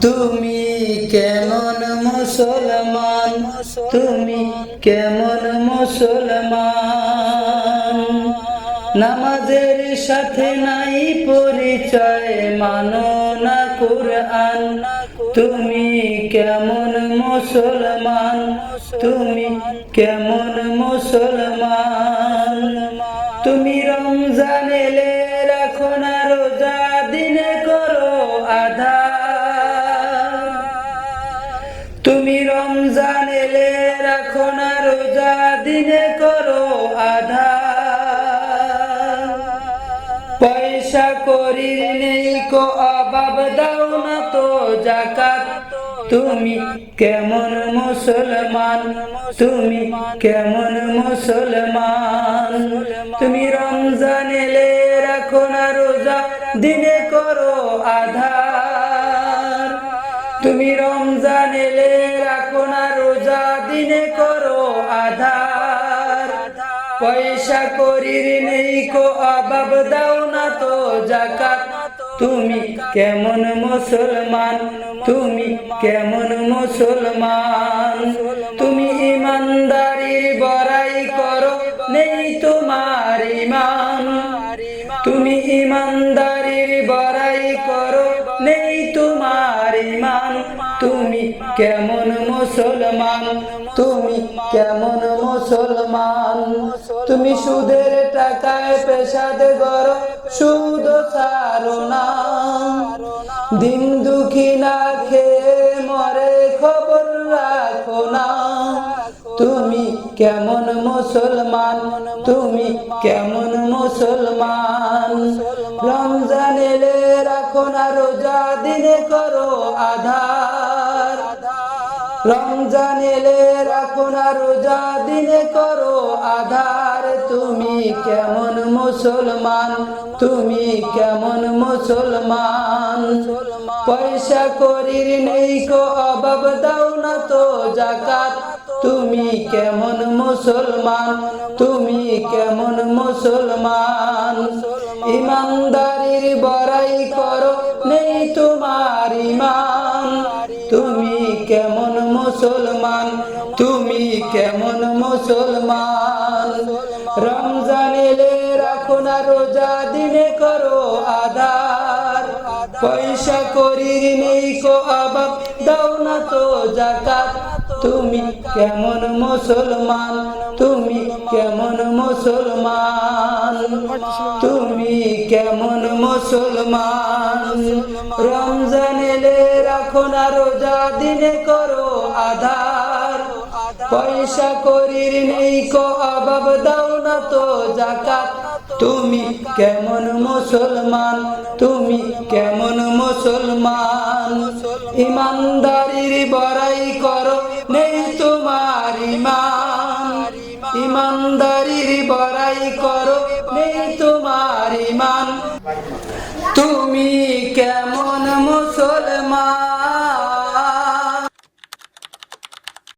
তুমি কেমন মুসলমান, তুমি কেমন মুসলমান। নামাজের সাথে নাই পরিচয়, মানো না কুরআন। তুমি কেমন মুসলমান, তুমি কেমন মুসলমান। তুমি রমজান এলে রাখো না রোজা, দিনে করো আধার। তুমি রমজান এলে রাখো না রোজা, দিনে করো আধার। পয়সা করির নেই কো অভাব, দাও না তো যাকাত। তুমি কেমন মুসলমান, তুমি কেমন মুসলমান। তুমি রমজান এলে রাখো না রোজা, দিনে করো আধার। তুমি রমজান এলে রাখো না রোজা, দিনে করো আধার। পয়সা করির নেই কো অভাব, দাও না তো যাকাত। তুমি কেমন মুসলমান, তুমি কেমন মুসলমান। তুমি ইমানদারির বড়াই করো, নেই তোমার ঈমান। তুমি ইমানদারির বড়াই করো, নেই তোমার ঈমান। তুমি কেমন মুসলমান, তুমি কেমন মুসলমান। তুমি সুদের টাকায় পেশাদ করো, সুদ ছাড়ো না। দিন দুঃখী না খেয়ে মরে, খবর রাখো না। তুমি কেমন মুসলমান, তুমি কেমন মুসলমান। রমজান এলে রাখো না রোজা, দিনে করো আধার। রমজান এলে রাখো না রোজা, দিনে করো আধার। তুমি কেমন মুসলমান, তুমি কেমন মুসলমান। পয়সা করির নেই কো অভাব, দাও না তো যাকাত। তুমি কেমন মুসলমান, তুমি কেমন মুসলমান। ইমানদারির বড়াই করো, নেই তোমার ঈমান। তুমি কেমন মুসলমান, তুমি কেমন মুসলমান। রমজান এলে রাখো না রোজা, দিনে করো আধার। পয়সা করির নেই কো অভাব, দাও না তো যাকাত। তুমি কেমন মুসলমান, তুমি কেমন মুসলমান। তুমি কেমন মুসলমান। রমজান এলে রাখো না রোজা, দিনে করো আধার। পয়সা করির নেই কো অভাব, দাও না তো যাকাত। তুমি কেমন মুসলমান, তুমি কেমন মুসলমান। ইমানদারির বড়াই করো, নেই তোমার ঈমান। ইমানদারির বড়াই করো, নেই তোমার ঈমান। তুমি কেমন মুসলমান।